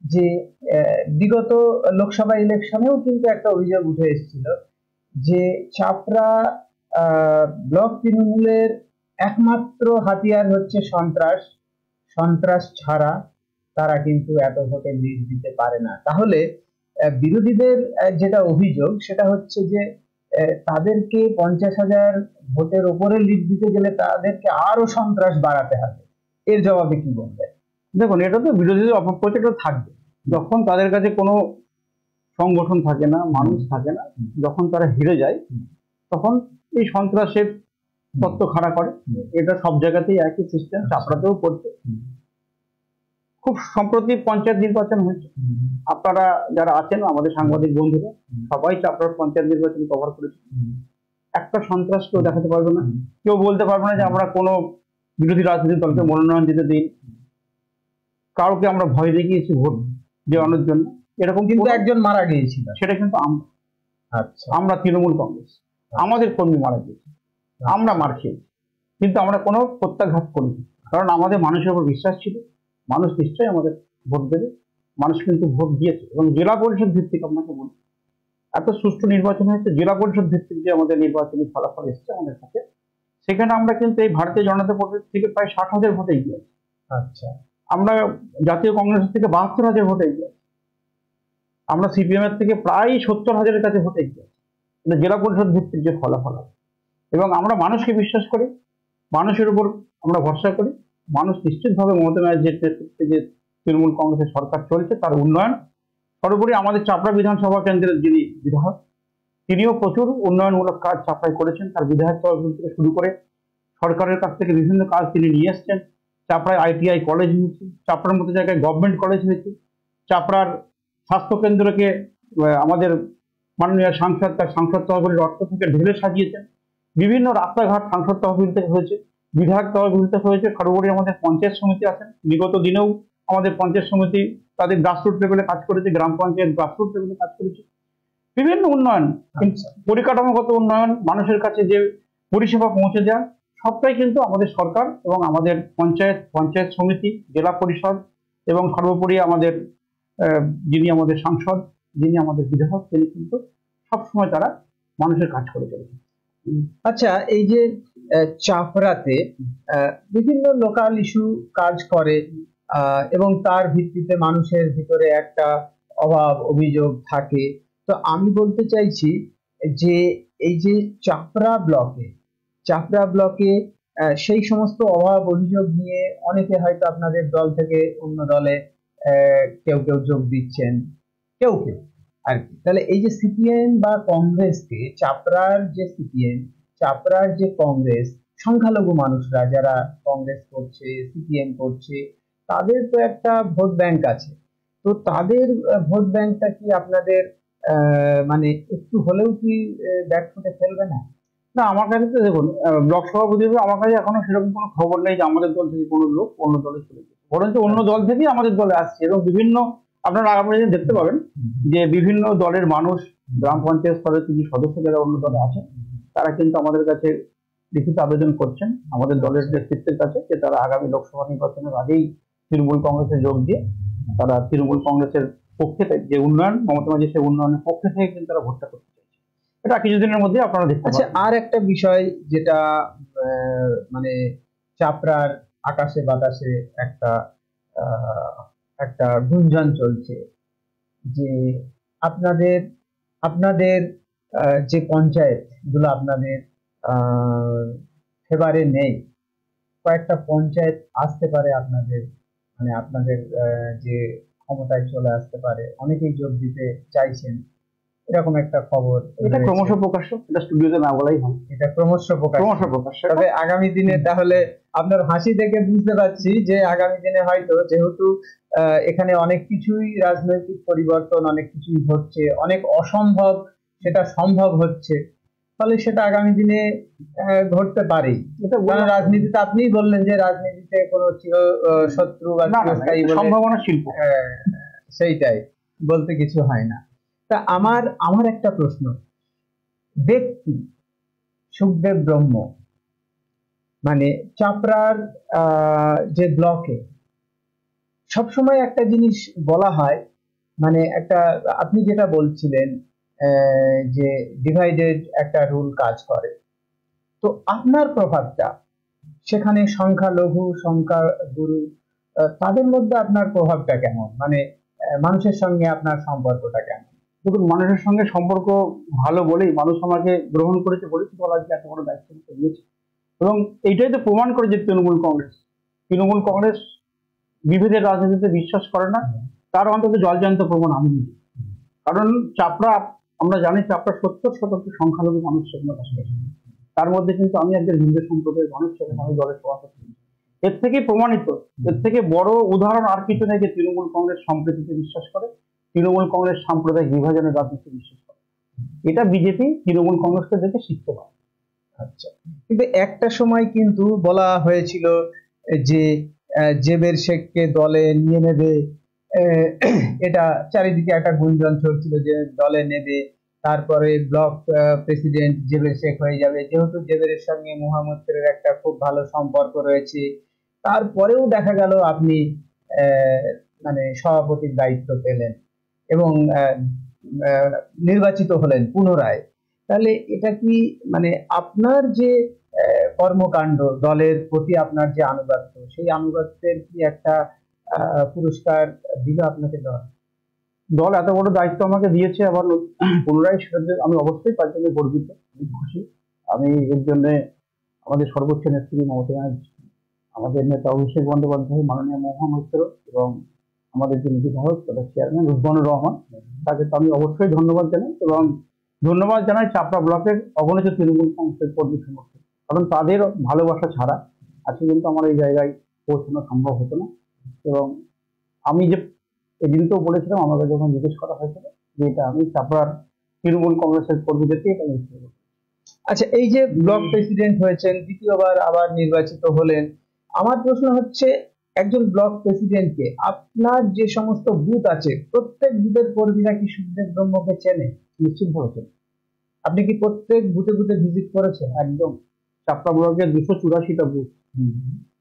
Speaker 1: যে বিগত লোকসভা ইলেকশনেও কিন্তু একটা অভিযোগ উঠে এসেছিল যে চাপড়া ব্লক তৃণমূলের একমাত্র হাতিয়ার হচ্ছে সন্ত্রাস, সন্ত্রাস ছাড়া তারা কিন্তু এত ভোটে লিড দিতে পারে না। তাহলে বিরোধীদের যেটা অভিযোগ সেটা হচ্ছে যে তাদেরকে 50,000 ভোটের উপরে লিড দিতে গেলে তাদেরকে আরো সন্ত্রাস বাড়াতে হবে। এর জবাবে কি বলবেন?
Speaker 2: দেখুন, এটা তো বিরোধীদের অপপ্রচারটা থাকবে, যখন তাদের কাছে কোনো সংগঠন থাকে না, মানুষ থাকে না, যখন তারা হেরে যায়, তখন এই সন্ত্রাসের তত্ত্ব খাড়া করে। এটা সব জায়গাতেই একই সিস্টেম, চাপড়াতেও করছে। খুব সম্প্রতি পঞ্চায়েত নির্বাচন হয়েছে, আপনারা যারা আছেন আমাদের সাংবাদিক বন্ধুরা সবাই চাপড়ার পঞ্চায়েত নির্বাচন কভার করেছে। একটা সন্ত্রাস কেউ দেখাতে পারবে না, কেউ বলতে পারবে না যে আমরা কোনো বিরোধী রাজনৈতিক দলকে মনোনয়ন দিতে দিই, কাউকে আমরা ভয় দেখিয়েছি ভোট দেওয়ানোর জন্য, এরকম
Speaker 1: কিন্তু একজন মারা গিয়েছিল,
Speaker 2: সেটা কিন্তু আমরা।
Speaker 1: আচ্ছা,
Speaker 2: আমরা তৃণমূল কংগ্রেস, আমাদের কর্মী মারা গিয়েছে, আমরা মার খেয়েছি, কিন্তু আমরা কোনো প্রত্যাঘাত করিনি, কারণ আমাদের মানুষের উপর বিশ্বাস ছিল, মানুষ নিশ্চয়ই আমাদের ভোট দেবে। মানুষ কিন্তু ভোট দিয়েছে, এবং জেলা পরিষদ ভিত্তিক আপনাকে বলি, এত সুষ্ঠু নির্বাচন হয়েছে, জেলা পরিষদ ভিত্তিক যে আমাদের নির্বাচনী ফলাফল এসছে আমাদের কাছে, সেখানে আমরা কিন্তু এই ভারতীয় জনতা পার্টি থেকে প্রায় 60,000 ভোটে এগিয়ে আছি।
Speaker 1: আচ্ছা,
Speaker 2: আমরা জাতীয় কংগ্রেস থেকে 72,000 ভোটে এগিয়ে আছি, আমরা সিপিএম এর থেকে প্রায় 70,000-এর কাছে ভোটে এগিয়ে আছি। এটা জেলা পরিষদ ভিত্তিক যে ফলাফল হবে, এবং আমরা মানুষকে বিশ্বাস করি, মানুষের উপর আমরা ভরসা করি। মানুষ নিশ্চিতভাবে মমতা ব্যানার্জির নেতৃত্বে যে তৃণমূল কংগ্রেসের সরকার চলছে তার উন্নয়ন, সর্বোপরি আমাদের চাপড়া বিধানসভা কেন্দ্রের যিনি বিধায়ক, তিনিও প্রচুর উন্নয়নমূলক কাজ চাপড়ায় করেছেন। তার বিধায়ক তহবিল থেকে শুরু করে সরকারের কাছ থেকে বিভিন্ন কাজ তিনি নিয়ে এসছেন। চাপড়ায় ITI কলেজ হয়েছে, চাপড়ার মতো জায়গায় গভর্নমেন্ট কলেজ হয়েছে, চাপড়ার স্বাস্থ্যকেন্দ্রকে আমাদের মাননীয় সাংসদ তার সাংসদ তহবিলের অর্থ থেকে ঢেলে সাজিয়েছেন। বিভিন্ন রাস্তাঘাট সাংসদ তহবিল থেকে হয়েছে, বিধায়ক তহবিল থেকে হয়েছে। সর্বোপরি আমাদের পঞ্চায়েত সমিতি আছেন, বিগত দিনেও আমাদের পঞ্চায়েত সমিতি তাদের গ্রাসরুট লেভেলে কাজ করেছে, গ্রাম পঞ্চায়েত গ্রাসরুট লেভেলে কাজ করেছে। বিভিন্ন উন্নয়ন, পরিকাঠামোগত উন্নয়ন, মানুষের কাছে যে পরিষেবা পৌঁছে দেওয়া, সবটাই কিন্তু আমাদের সরকার এবং আমাদের পঞ্চায়েত সমিতি, জেলা পরিষদ এবং সর্বোপরি আমাদের যিনি আমাদের সাংসদ, যিনি আমাদের বিধায়ক, তিনি কিন্তু সবসময় তারা মানুষের কাজ করে চলেছেন।
Speaker 1: আচ্ছা, এই যে চাপড়াতে বিভিন্ন লোকাল ইস্যু কাজ করে এবং তার ভিত্তিতে মানুষের ভিতরে একটা অভাব অভিযোগ থাকে, তো আমি বলতে চাইছি যে এই যে চাপড়া ব্লকে সেই সমস্ত অভাব অভিযোগ নিয়ে অনেকে হয়তো আপনাদের দল থেকে অন্য দলে কেউ কেউ যোগ দিচ্ছেন, কেউ আর কি। তাহলে এই যে সিপিএম বা কংগ্রেসকে, চাপড়ার যে কংগ্রেস, সংখ্যালঘু মানুষরা যারা কংগ্রেস করছে, সিপিএম করছে, তাদের তো একটা ভোট ব্যাংক আছে। তো তাদের ভোট ব্যাংকটা কি আপনাদের মানে একটু হলেও কি ব্যাকফুটে ফেলবে না?
Speaker 2: না, আমার কাছে তো দেখুন, ব্লক সভাপতি হিসেবে আমার কাছে এখনো সেরকম কোনো খবর নেই যে আমাদের দল থেকে কোনো লোক অন্য দলে চলে গেছে, বরঞ্চ অন্য দল থেকেই আমাদের দলে আসছে। এবং বিভিন্ন আপনারা আগামী দিনে দেখতে পাবেন যে বিভিন্ন দলের মানুষ, গ্রাম পঞ্চায়েত স্তরের কিছু সদস্য যারা অন্য দলে আছেন, তারা কিন্তু আমাদের কাছে লিখিত আবেদন করছেন আমাদের দলের নেতৃত্বের কাছে যে তারা আগামী লোকসভা নির্বাচনের আগেই তৃণমূল কংগ্রেসে যোগ দিয়ে তারা তৃণমূল কংগ্রেসের পক্ষে যে উন্নয়ন, মমতা ব্যানার্জি সেই উন্নয়নের পক্ষে থেকে কিন্তু তারা ভোটটা করতে চাইছে। এটা কিছুদিনের মধ্যে আপনারা দেখতে পাচ্ছেন।
Speaker 1: আর একটা বিষয় যেটা মানে চাপড়ার আকাশে বাতাসে একটা গুঞ্জন চলছে যে আপনাদের যে পঞ্চায়েত গুলো আপনাদের ফেভারে নেই, কয়েকটা পঞ্চায়েত আসতে পারে আপনাদের, মানে আপনাদের যে ক্ষমতায় চলে আসতে পারে, অনেকেই যোগ দিতে চাইছেন, এরকম একটা খবর।
Speaker 2: এটা ক্রমশ প্রকাশ্য, এটা স্টুডিওতে না বলাই ভালো।
Speaker 1: এটা ক্রমশ প্রকাশ্য। তবে আগামী দিনে তাহলে আপনার হাসি দেখে বুঝতে পারছি যে আগামী দিনে হয়তো, যেহেতু এখানে অনেক কিছুই রাজনৈতিক পরিবর্তন, অনেক কিছুই হচ্ছে, অনেক অসম্ভব সেটা সম্ভব হচ্ছে, ফলে সেটা আগামী দিনে ঘটতে পারে। কারণ রাজনীতিতে আপনিই বললেন যে রাজনীতিতে কোনো চির শত্রু বা চিরস্থায়ী
Speaker 2: সম্ভাবনা শিল্প,
Speaker 1: সেইটাই, বলতে কিছু হয় না। তা আমার একটা প্রশ্ন, ব্যক্তি সুখদেব ব্রহ্ম, মানে চাপড়ার যে ব্লকে সবসময় একটা জিনিস বলা হয়, মানে একটা আপনি যেটা বলছিলেন যে ডিভাইডেড একটা রুল কাজ করে, তো আপনার প্রভাবটা সেখানে সংখ্যালঘু সংখ্যাগুরু তাদের মধ্যে আপনার প্রভাবটা কেমন, মানে মানুষের সঙ্গে আপনার সম্পর্কটা কেমন?
Speaker 2: দেখুন, মানুষের সঙ্গে সম্পর্ক ভালো বলেই মানুষ আমাকে গ্রহণ করেছে, বলেছি বলা আজকে এত বড় দায়িত্ব নিয়েছে। এবং এইটাই তো প্রমাণ করে যে তৃণমূল কংগ্রেস বিভেদের রাজনীতিতে বিশ্বাস করে না, তার অন্তত জলজান্ত প্রমাণ আমি দিই। কারণ চাপড়া, আমরা জানি চাপড়া 70% সংখ্যালঘু মানুষ সেখানে বাস করে, তার মধ্যে কিন্তু আমি একজন হিন্দু সম্প্রদায়ের মানুষ, সেখানে আমি দলের সভাপতি। এর থেকে প্রমাণিত, এর থেকে বড় উদাহরণ আর কিছু নেই যে তৃণমূল কংগ্রেস সম্প্রীতিতে বিশ্বাস করে, তৃণমূল কংগ্রেস সাম্প্রদায়িক বিভাজনের রাজনীতিতে বিশ্বাস করে। এটা বিজেপি তৃণমূল কংগ্রেসকে দেখে শিখতে পারে।
Speaker 1: আচ্ছা, কিন্তু একটা সময় কিন্তু বলা হয়েছিল যে জেবের শেখকে দলে নিয়ে নেবে, আহ, এটা চারিদিকে একটা গুঞ্জন চলছিল যে দলে নেবে, তারপরে ব্লক প্রেসিডেন্ট জেবের শেখ হয়ে যাবে, যেহেতু জেবের সঙ্গে মুহাম্মদের একটা খুব ভালো সম্পর্ক রয়েছে। তারপরেও দেখা গেল আপনি আহ, মানে সভাপতির দায়িত্ব পেলেন এবং আহ, আহ, নির্বাচিত হলেন পুনরায়। তাহলে এটা কি মানে আপনার যে কর্মকাণ্ড, দলের প্রতি আপনার যে আনুগত্য, সেই আনুগত্যের কি একটা পুরস্কার দিল আপনাকে দল?
Speaker 2: দল এত বড় দায়িত্ব আমাকে দিয়েছে, আবার পুনরায় সেটাতে আমি অবশ্যই তার জন্য গর্বিত, আমি খুশি। আমি এর জন্য আমাদের সর্বোচ্চ নেত্রী মমতা ব্যানার্জি, আমাদের নেতা অভিষেক বন্দ্যোপাধ্যায়, মাননীয় মহুয়া মৈত্র এবং আমাদের যিনি বিধায়ক তথা চেয়ারম্যান রুজবানুর রহমান, তাকে তো আমি অবশ্যই ধন্যবাদ জানাই। এবং ধন্যবাদ জানাই চাপড়া ব্লকের অগণিত তৃণমূল কংগ্রেসের কর্মী সমর্থক, কারণ তাদের ভালোবাসা ছাড়া আজকে কিন্তু আমার এই জায়গায় পৌঁছানো সম্ভব হতো না। এবং আমি যে এদিন তো বলেছিলাম, আমাকে যখন জিজ্ঞেস করা হয়েছিল যে এটা আমি চাপড়ার তৃণমূল কংগ্রেসের কর্মীদেরকে এটা নিশ্চয়।
Speaker 1: আচ্ছা, এই যে ব্লক প্রেসিডেন্ট হয়েছেন, দ্বিতীয়বার আবার নির্বাচিত হলেন, আমার প্রশ্ন হচ্ছে একজন ব্লক প্রেসিডেন্টকে আপনার যে সমস্ত বুথ আছে প্রত্যেক বুথের কর্মীরা কি সুখদেব ব্রহ্মকে চেনে?
Speaker 2: নিশ্চিত হয়েছে।
Speaker 1: আপনি কি প্রত্যেক বুথে বুথে ভিজিট করেছেন?
Speaker 2: একদম, চাপড়া ব্লকের 284টা বুথ,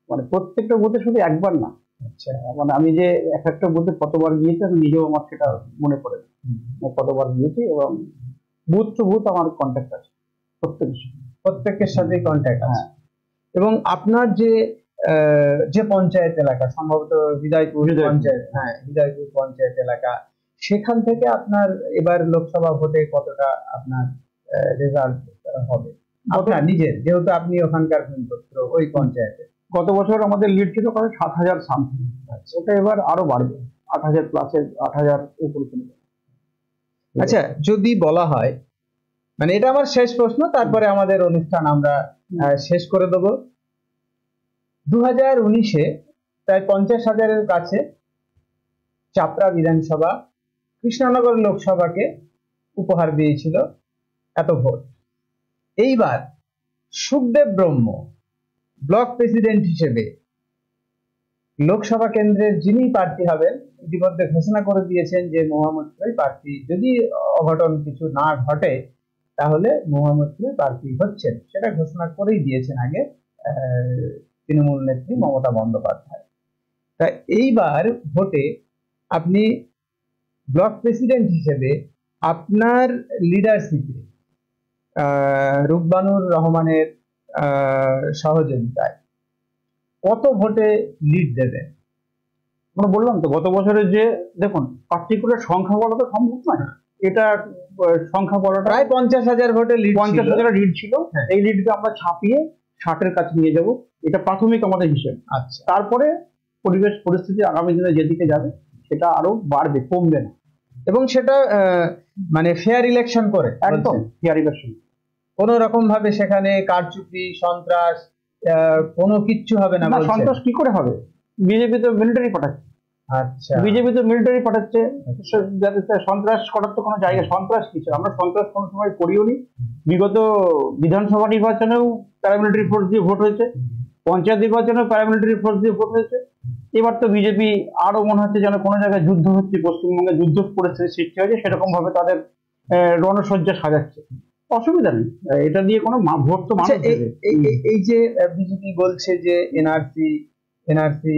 Speaker 2: মানে প্রত্যেকটা বুথে শুধু একবার না।
Speaker 1: আচ্ছা,
Speaker 2: মানে আমি যে এক একটা বুথে কতবার গিয়েছি আমি নিজেও আমার সেটা মনে পড়ে না, কতবার গিয়েছি। এবং বুথ টু বুথ আমার কন্ট্যাক্ট আছে
Speaker 1: প্রত্যেকের সাথে কন্ট্যাক্ট আছে। এবং আপনার যে যে পঞ্চায়েত এলাকা, সম্ভবত হৃদয়পুর পঞ্চায়েত, হ্যাঁ হৃদয়পুর পঞ্চায়েত এলাকা, সেখান থেকে আপনার এবার লোকসভা ভোটে কতটা আপনার রেজাল্ট হবে আপনার নিজের, যেহেতু আপনি ওখানকার ভূমিপুত্র ওই পঞ্চায়েতে?
Speaker 2: গত বছর আমাদের লিড ছিল 7,000 সামথিং, ওটা এবার আরো বাড়বে, 8,000 প্লাসে 8,000 উপরে চলে যাবে।
Speaker 1: আচ্ছা, যদি বলা হয়, মানে এটা আমার শেষ প্রশ্ন, তারপরে আমাদের অনুষ্ঠান আমরা শেষ করে দেব। 2019-এ প্রায় 50,000-এর কাছে চাপড়া বিধানসভা কৃষ্ণনগর লোকসভাকে উপহার দিয়েছিল এত ভোট। এইবার সুখদেব ব্রহ্ম ব্লক প্রেসিডেন্ট হিসেবে লোকসভা কেন্দ্রের যিনি প্রার্থী হবেন, ইতিমধ্যে ঘোষণা করে দিয়েছেন যে মহামৈত্রই প্রার্থী, যদি অঘটন কিছু না ঘটে তাহলে মহামৈত্রই প্রার্থী হচ্ছেন, সেটা ঘোষণা করেই দিয়েছেন আগে তৃণমূল নেত্রী মমতা বন্দ্যোপাধ্যায়। তা এইবার ভোটে আপনি ব্লক প্রেসিডেন্ট হিসেবে আপনার লিডারশিপে রুকবানুর রহমানের সহযোগিতায় কত ভোটে লিড দেবেন?
Speaker 2: আমরা বললাম তো গত বছরের যে, দেখুন পার্টিকুলার সংখ্যা বলা তো সম্ভব নয়, এটা সংখ্যা বলাটা
Speaker 1: প্রায় 50,000 ভোটে লিড,
Speaker 2: 50,000 লিড ছিল। এই লিডকে আমরা ছাপিয়ে 60-এর কাছে নিয়ে যাব, এটা প্রাথমিক আমাদের হিসেব।
Speaker 1: আচ্ছা,
Speaker 2: তারপরে পরিবেশ পরিস্থিতি আগামী দিনে যেদিকে যাবে সেটা আরো বাড়বে, কমবে না।
Speaker 1: এবং সেটা মানে ফেয়ার ইলেকশন করে,
Speaker 2: একদম ফেয়ার ইলেকশন,
Speaker 1: কোন রকম ভাবে সেখানে কারচুপি সন্ত্রাস কোনো কিচ্ছু হবে না?
Speaker 2: সন্ত্রাস কি করে হবে? বিজেপি তো মিলিটারি পাঠাচ্ছে।
Speaker 1: আচ্ছা,
Speaker 2: বিজেপি তো মিলিটারি পাঠাচ্ছে, যাতে সন্ত্রাস করার তো কোনো জায়গা, সন্ত্রাস কিছু আমরা সন্ত্রাস কোনো সময় করিও নি। বিগত বিধানসভা নির্বাচনেও প্যারামিলিটারি ফোর্স দিয়ে ভোট হয়েছে, পঞ্চায়েত নির্বাচনেও প্যারামিলিটারি ফোর্স দিয়ে ভোট হয়েছে। এবার তো বিজেপি আরো মনে হচ্ছে যেন কোনো জায়গায় যুদ্ধ হচ্ছে, পশ্চিমবঙ্গে যুদ্ধ পরিস্থিতি সৃষ্টি হয়েছে, সেরকম ভাবে তাদের রণসজ্জা সাজাচ্ছে। অসুবিধা নেই, এটা দিয়ে কোনো ভোট তো মানুষ দেবে।
Speaker 1: এই যে বিজেপি বলছে যে এনআরসি এনআরসি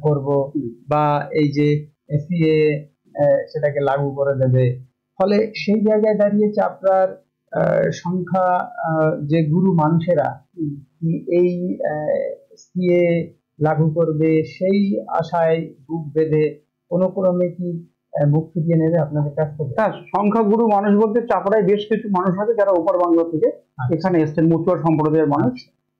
Speaker 1: করব, বা এই যে সিএ সেটাকে লাগু করে দেবে, ফলে সেই জায়গায় দাঁড়িয়ে চাপড়ার সংখ্যা যে গুরু মানুষেরা এই সিএ লাগু করবে সেই আশায় বুক বেঁধে কোনো ক্রমে কি মুখ ফিরিয়ে নেবে আপনাদের কাছ থেকে?
Speaker 2: হ্যাঁ, সংখ্যাগুরু মানুষ বলতে চাপড়ায় বেশ কিছু মানুষ আছে যারা ওপার বাংলা থেকে এখানে এসছেন, মতুয়া সম্প্রদায়ের মানুষ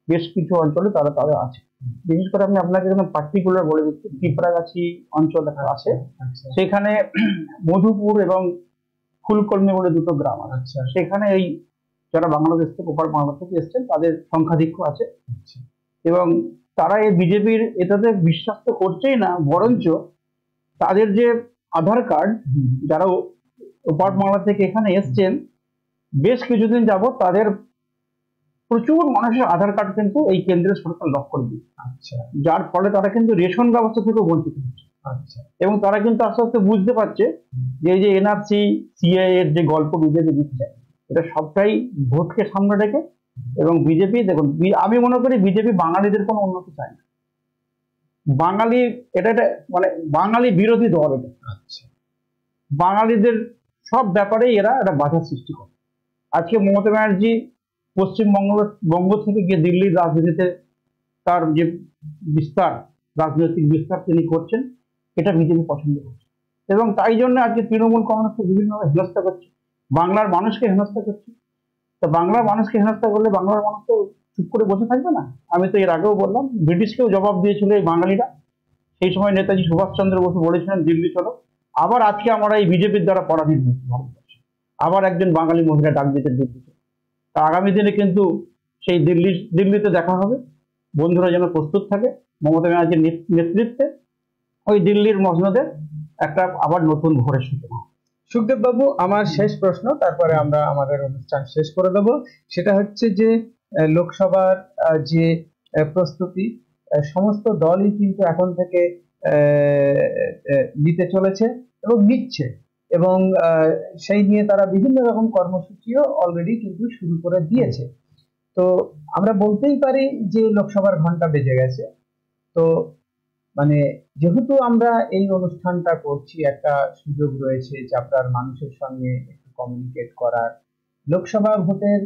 Speaker 2: বেশ কিছু অঞ্চলে তারা আছে। বিশেষ করে আমি আপনাকে পার্টিকুলার বলে দিচ্ছি, পিঁপড়াগাছি অঞ্চল আছে, সেখানে মধুপুর এবং ফুলকলমি বলে দুটো গ্রাম আছে, সেখানে এই যারা বাংলাদেশ থেকে ওপার বাংলা থেকে এসছেন তাদের সংখ্যাধিক্য আছে। এবং তারা এই বিজেপির এটাতে বিশ্বাস তো করছেই না, বরঞ্চ তাদের যে আধার কার্ড, যারা ওপার বাংলা থেকে এখানে এসছেন বেশ কিছুদিন যাবত তাদের প্রচুর মানুষের আধার কার্ড কিন্তু এই কেন্দ্রের সরকার লক করে দিচ্ছে।
Speaker 1: আচ্ছা
Speaker 2: যার ফলে তারা কিন্তু রেশন ব্যবস্থা থেকে বঞ্চিত হচ্ছে।
Speaker 1: আচ্ছা
Speaker 2: এবং তারা কিন্তু আস্তে আস্তে বুঝতে পারছে যে এই যে এনআরসি সিএএ এর যে গল্প বিজেপি দিচ্ছে, এটা সবটাই ভোটকে সামনে রেখে। এবং বিজেপি দেখুন, আমি মনে করি বিজেপি বাঙালিদের কোনো উন্নতি চায় না। বাঙালি এটা একটা মানে বাঙালি বিরোধী দল এটা।
Speaker 1: আচ্ছা
Speaker 2: বাঙালিদের সব ব্যাপারেই এরা একটা বাধা সৃষ্টি করে। আজকে মমতা ব্যানার্জি বঙ্গ থেকে গিয়ে দিল্লির রাজনীতিতে তার যে বিস্তার, রাজনৈতিক বিস্তার তিনি করছেন, এটা বিজেপি পছন্দ করছে। এবং তাই জন্য আজকে তৃণমূল কংগ্রেসকে বিভিন্নভাবে হেনস্থা করছে, বাংলার মানুষকে হেনস্থা করছে। তো বাংলার মানুষকে হেনস্থা করলে বাংলার মানুষ তো চুপ করে বসে থাকবে না। আমি তো এর আগেও বললাম, ব্রিটিশকেও জবাব দিয়েছিল এই বাঙালিরা। সেই সময় নেতাজি সুভাষচন্দ্র বসু বলেছিলেন দিল্লি চলো। আবার আজকে আমরা এই বিজেপির দ্বারা পরাধীন হচ্ছি ভারতবর্ষে। আবার একজন বাঙালি মহিলা ডাক দিতে দিল্লি। তা আগামী দিনে কিন্তু সেই দিল্লিতে দেখা হবে। বন্ধুরা যেন প্রস্তুত থাকে, মমতা ব্যানার্জির নেতৃত্বে ওই দিল্লির মসনদে একটা আবার নতুন ভোরের সূচনা।
Speaker 1: সুখদেব বাবু, আমার শেষ প্রশ্ন, তারপরে আমরা আমাদের অনুষ্ঠান শেষ করে দেব। সেটা হচ্ছে যে লোকসভার যে প্রস্তুতি, সমস্ত দলই কিন্তু এখন থেকে নিতে চলেছে এবং নিচ্ছে, এবং সেই নিয়ে তারা বিভিন্ন রকম কর্মসূচিও অলরেডি কিন্তু শুরু করে দিয়েছে। তো আমরা বলতেই পারি যে লোকসভার ঘন্টা বেজে গেছে। তো মানে যেহেতু আমরা এই অনুষ্ঠানটা করছি, একটা সুযোগ রয়েছে যে আপনার মানুষের সঙ্গে একটু কমিউনিকেট করার। লোকসভা ভোটের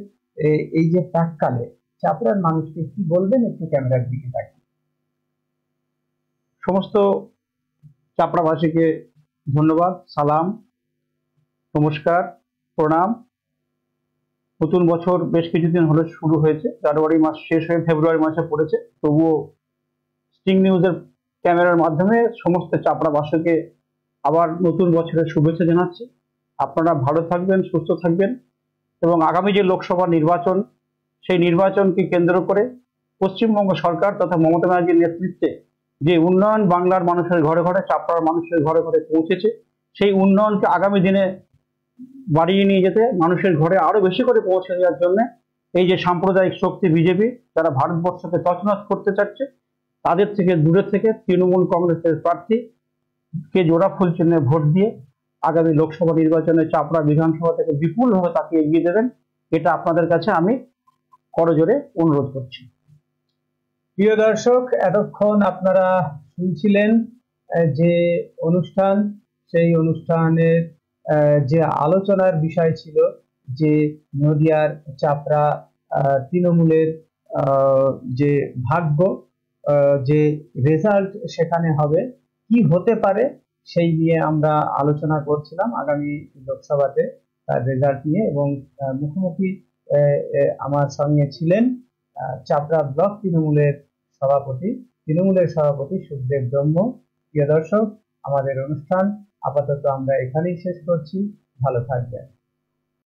Speaker 1: এই যে প্রাককালে চাপড়ার মানুষকে কি বলবেন, একটু ক্যামেরার দিকে তাকিয়ে।
Speaker 2: সমস্ত চাপড়াবাসীকে ধন্যবাদ, সালাম, নমস্কার, প্রণাম। নতুন বছর বেশ কিছুদিন হলো শুরু হয়েছে, জানুয়ারি মাস শেষ হয়ে ফেব্রুয়ারি মাসে পড়েছে। তবুও স্টিং নিউজের ক্যামেরার মাধ্যমে সমস্ত চাপড়াবাসীকে আবার নতুন বছরের শুভেচ্ছা জানাচ্ছি। আপনারা ভালো থাকবেন, সুস্থ থাকবেন, এবং আগামী যে লোকসভা নির্বাচন, সেই নির্বাচনকে কেন্দ্র করে পশ্চিমবঙ্গ সরকার তথা মমতা ব্যানার্জির নেতৃত্বে যে উন্নয়ন বাংলার মানুষের ঘরে ঘরে, চাপড়ার মানুষের ঘরে ঘরে পৌঁছেছে, সেই উন্নয়নকে আগামী দিনে বাড়িয়ে নিয়ে যেতে, মানুষের ঘরে আরো বেশি করে পৌঁছে দেওয়ার জন্য এই যে সাম্প্রদায়িক শক্তি বিজেপি, যারা ভারতবর্ষকে তছনছ করতে চাচ্ছে, তাদের থেকে দূরে থেকে তৃণমূল কংগ্রেসের প্রার্থীকে জোড়া ফুল চিহ্নে ভোট দিয়ে আগামী লোকসভা নির্বাচনে চাপড়া বিধানসভা থেকে বিপুলভাবে তাকে এগিয়ে দেবেন, এটা আপনাদের কাছে আমি করজোরে অনুরোধ করছি।
Speaker 1: প্রিয় দর্শক, এতক্ষণ আপনারা শুনছিলেন যে অনুষ্ঠান, সেই অনুষ্ঠানের যে আলোচনার বিষয় ছিল যে নদিয়ার চাপড়া তৃণমূলের যে ভাগ্য, যে রেজাল্ট সেখানে হবে, কি হতে পারে, সেই নিয়ে আমরা আলোচনা করছিলাম আগামী লোকসভাতে তার রেজাল্ট নিয়ে। এবং মুখোমুখি আমার সঙ্গে ছিলেন চাপড়া ব্লক তৃণমূলের সভাপতি সুখদেব ব্রহ্ম। প্রিয় দর্শক, আমাদের অনুষ্ঠান আপাতত আমরা এখানেই শেষ করছি। ভালো থাকবেন।